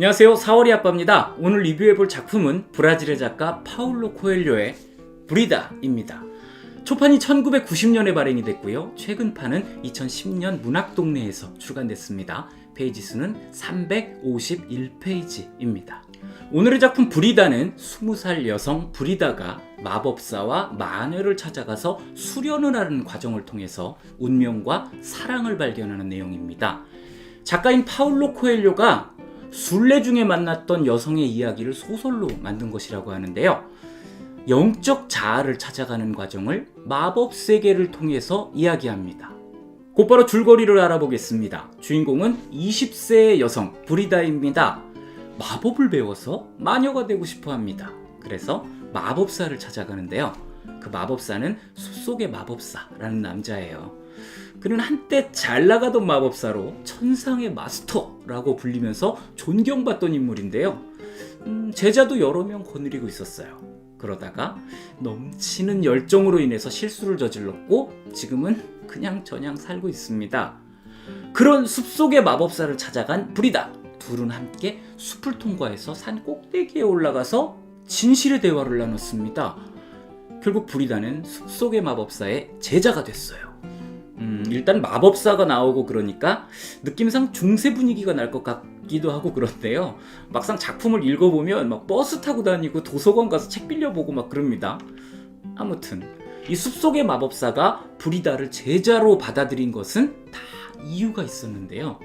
안녕하세요, 4월이 아빠입니다. 오늘 리뷰해볼 작품은 브라질의 작가 파울로 코엘료의 브리다입니다. 초판이 1990년에 발행이 됐고요. 최근판은 2010년 문학동네에서 출간됐습니다. 페이지 수는 351페이지입니다. 오늘의 작품 브리다는 20살 여성 브리다가 마법사와 마녀를 찾아가서 수련을 하는 과정을 통해서 운명과 사랑을 발견하는 내용입니다. 작가인 파울로 코엘료가 순례 중에 만났던 여성의 이야기를 소설로 만든 것이라고 하는데요. 영적 자아를 찾아가는 과정을 마법 세계를 통해서 이야기합니다. 곧바로 줄거리를 알아보겠습니다. 주인공은 20세의 여성 브리다입니다. 마법을 배워서 마녀가 되고 싶어 합니다. 그래서 마법사를 찾아가는데요. 그 마법사는 숲속의 마법사라는 남자예요. 그는 한때 잘 나가던 마법사로 천상의 마스터라고 불리면서 존경받던 인물인데요. 제자도 여러 명 거느리고 있었어요. 그러다가 넘치는 열정으로 인해서 실수를 저질렀고 지금은 그냥 저냥 살고 있습니다. 그런 숲속의 마법사를 찾아간 브리다. 둘은 함께 숲을 통과해서 산 꼭대기에 올라가서 진실의 대화를 나눴습니다. 결국 브리다는 숲속의 마법사의 제자가 됐어요. 일단 마법사가 나오고 그러니까 느낌상 중세 분위기가 날 것 같기도 하고 그런데요. 막상 작품을 읽어보면 막 버스 타고 다니고 도서관 가서 책 빌려보고 막 그럽니다. 아무튼 이 숲속의 마법사가 브리다를 제자로 받아들인 것은 다 이유가 있었는데요.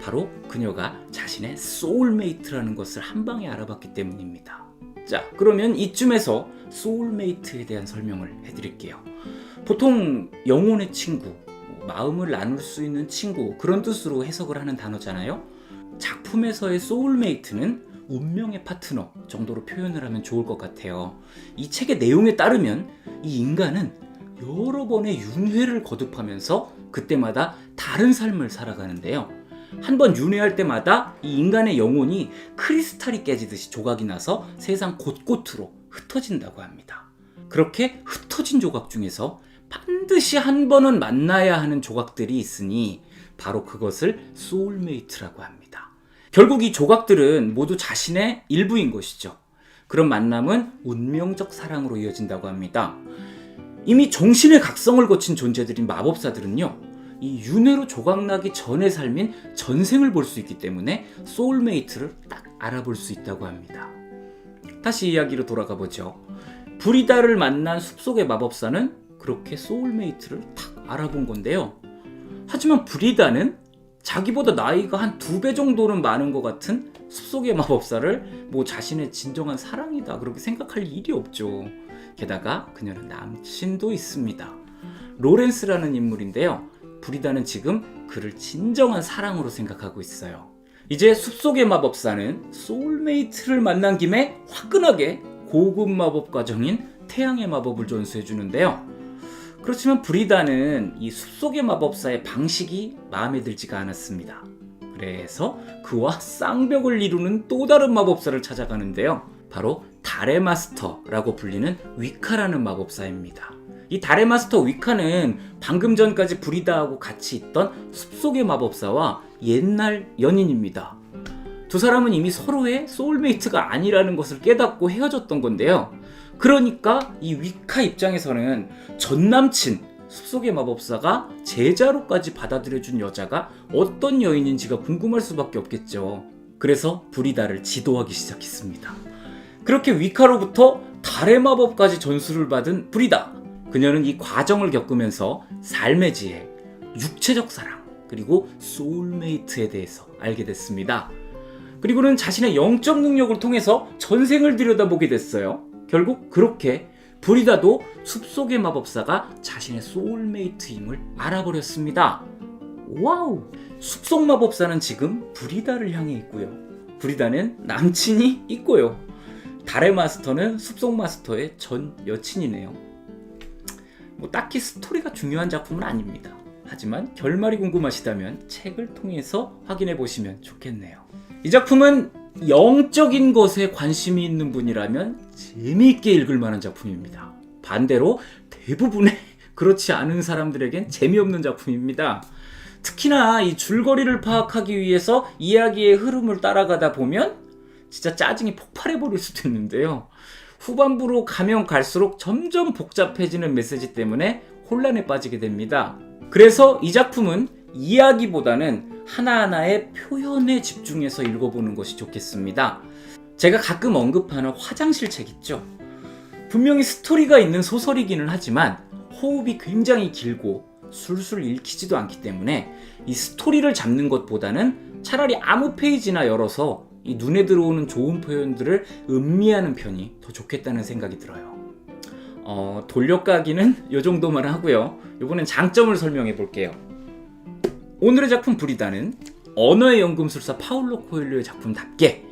바로 그녀가 자신의 소울메이트라는 것을 한 방에 알아봤기 때문입니다. 자, 그러면 이쯤에서 소울메이트에 대한 설명을 해드릴게요. 보통 영혼의 친구, 마음을 나눌 수 있는 친구, 그런 뜻으로 해석을 하는 단어잖아요. 작품에서의 소울메이트는 운명의 파트너 정도로 표현을 하면 좋을 것 같아요. 이 책의 내용에 따르면 이 인간은 여러 번의 윤회를 거듭하면서 그때마다 다른 삶을 살아가는데요. 한 번 윤회할 때마다 이 인간의 영혼이 크리스탈이 깨지듯이 조각이 나서 세상 곳곳으로 흩어진다고 합니다. 그렇게 흩어진 조각 중에서 반드시 한 번은 만나야 하는 조각들이 있으니 바로 그것을 소울메이트라고 합니다. 결국 이 조각들은 모두 자신의 일부인 것이죠. 그런 만남은 운명적 사랑으로 이어진다고 합니다. 이미 정신의 각성을 거친 존재들인 마법사들은요, 이 윤회로 조각나기 전의 삶인 전생을 볼 수 있기 때문에 소울메이트를 딱 알아볼 수 있다고 합니다. 다시 이야기로 돌아가 보죠. 브리다를 만난 숲속의 마법사는 그렇게 소울메이트를 탁 알아본 건데요. 하지만 브리다는 자기보다 나이가 한 2배 정도는 많은 것 같은 숲속의 마법사를 자신의 진정한 사랑이다 그렇게 생각할 일이 없죠. 게다가 그녀는 남친도 있습니다. 로렌스라는 인물인데요. 브리다는 지금 그를 진정한 사랑으로 생각하고 있어요. 이제 숲속의 마법사는 소울메이트를 만난 김에 화끈하게 고급 마법 과정인 태양의 마법을 전수해 주는데요. 그렇지만 브리다는 이 숲속의 마법사의 방식이 마음에 들지가 않았습니다. 그래서 그와 쌍벽을 이루는 또 다른 마법사를 찾아가는데요. 바로 달의 마스터라고 불리는 위카라는 마법사입니다. 이 달의 마스터 위카는 방금 전까지 브리다하고 같이 있던 숲속의 마법사와 옛날 연인입니다. 두 사람은 이미 서로의 소울메이트가 아니라는 것을 깨닫고 헤어졌던 건데요. 그러니까 이 위카 입장에서는 전남친 숲속의 마법사가 제자로까지 받아들여준 여자가 어떤 여인인지가 궁금할 수밖에 없겠죠. 그래서 브리다를 지도하기 시작했습니다. 그렇게 위카로부터 달의 마법까지 전수를 받은 브리다. 그녀는 이 과정을 겪으면서 삶의 지혜, 육체적 사랑, 그리고 소울메이트에 대해서 알게 됐습니다. 그리고는 자신의 영적 능력을 통해서 전생을 들여다보게 됐어요. 결국 그렇게 브리다도 숲속의 마법사가 자신의 소울메이트임을 알아버렸습니다. 와우! 숲속 마법사는 지금 브리다를 향해 있고요. 브리다는 남친이 있고요. 달의 마스터는 숲속 마스터의 전 여친이네요. 딱히 스토리가 중요한 작품은 아닙니다. 하지만 결말이 궁금하시다면 책을 통해서 확인해 보시면 좋겠네요. 이 작품은 영적인 것에 관심이 있는 분이라면 재미있게 읽을 만한 작품입니다. 반대로 대부분의 그렇지 않은 사람들에겐 재미없는 작품입니다. 특히나 이 줄거리를 파악하기 위해서 이야기의 흐름을 따라가다 보면 진짜 짜증이 폭발해버릴 수도 있는데요. 후반부로 가면 갈수록 점점 복잡해지는 메시지 때문에 혼란에 빠지게 됩니다. 그래서 이 작품은 이야기보다는 하나하나의 표현에 집중해서 읽어보는 것이 좋겠습니다. 제가 가끔 언급하는 화장실 책 있죠? 분명히 스토리가 있는 소설이기는 하지만 호흡이 굉장히 길고 술술 읽히지도 않기 때문에 이 스토리를 잡는 것보다는 차라리 아무 페이지나 열어서 이 눈에 들어오는 좋은 표현들을 음미하는 편이 더 좋겠다는 생각이 들어요. 돌려까기는 이 정도만 하고요. 이번엔 장점을 설명해 볼게요. 오늘의 작품 브리다는 언어의 연금술사 파울로 코엘료의 작품답게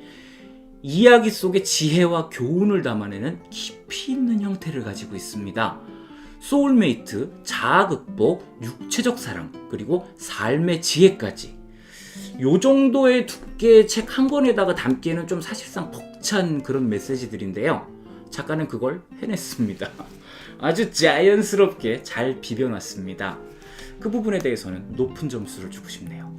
이야기 속의 지혜와 교훈을 담아내는 깊이 있는 형태를 가지고 있습니다. 소울메이트, 자아 극복, 육체적 사랑, 그리고 삶의 지혜까지 요 정도의 두께의 책 한 권에다가 담기에는 좀 사실상 벅찬 그런 메시지들인데요. 작가는 그걸 해냈습니다. 아주 자연스럽게 잘 비벼놨습니다. 그 부분에 대해서는 높은 점수를 주고 싶네요.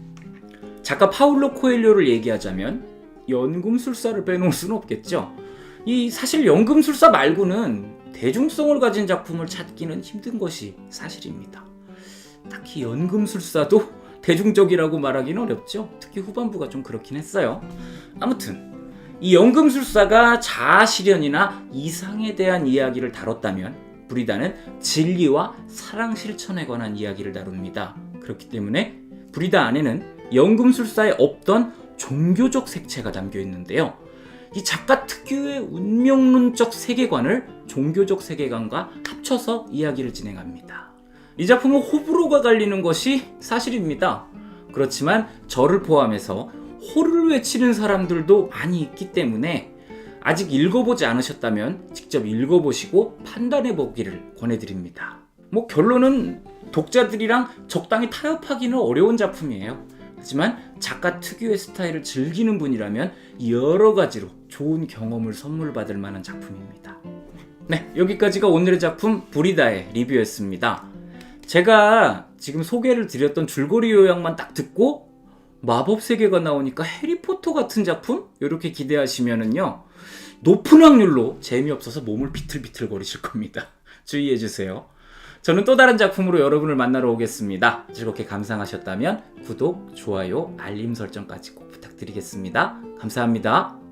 작가 파울로 코엘료를 얘기하자면 연금술사를 빼놓을 수는 없겠죠. 이 사실 연금술사 말고는 대중성을 가진 작품을 찾기는 힘든 것이 사실입니다. 딱히 연금술사도 대중적이라고 말하기는 어렵죠. 특히 후반부가 좀 그렇긴 했어요. 아무튼 이 연금술사가 자아실현이나 이상에 대한 이야기를 다뤘다면 브리다는 진리와 사랑 실천에 관한 이야기를 다룹니다. 그렇기 때문에 브리다 안에는 연금술사에 없던 종교적 색채가 담겨 있는데요. 이 작가 특유의 운명론적 세계관을 종교적 세계관과 합쳐서 이야기를 진행합니다. 이 작품은 호불호가 갈리는 것이 사실입니다. 그렇지만 저를 포함해서 호를 외치는 사람들도 많이 있기 때문에 아직 읽어보지 않으셨다면 직접 읽어보시고 판단해보기를 권해드립니다. 결론은 독자들이랑 적당히 타협하기는 어려운 작품이에요. 하지만 작가 특유의 스타일을 즐기는 분이라면 여러 가지로 좋은 경험을 선물 받을 만한 작품입니다. 네, 여기까지가 오늘의 작품 브리다의 리뷰였습니다. 제가 지금 소개를 드렸던 줄거리 요약만 딱 듣고 마법 세계가 나오니까 해리포터 같은 작품? 이렇게 기대하시면은요, 높은 확률로 재미없어서 몸을 비틀비틀 거리실 겁니다. 주의해주세요. 저는 또 다른 작품으로 여러분을 만나러 오겠습니다. 즐겁게 감상하셨다면 구독, 좋아요, 알림 설정까지 꼭 부탁드리겠습니다. 감사합니다.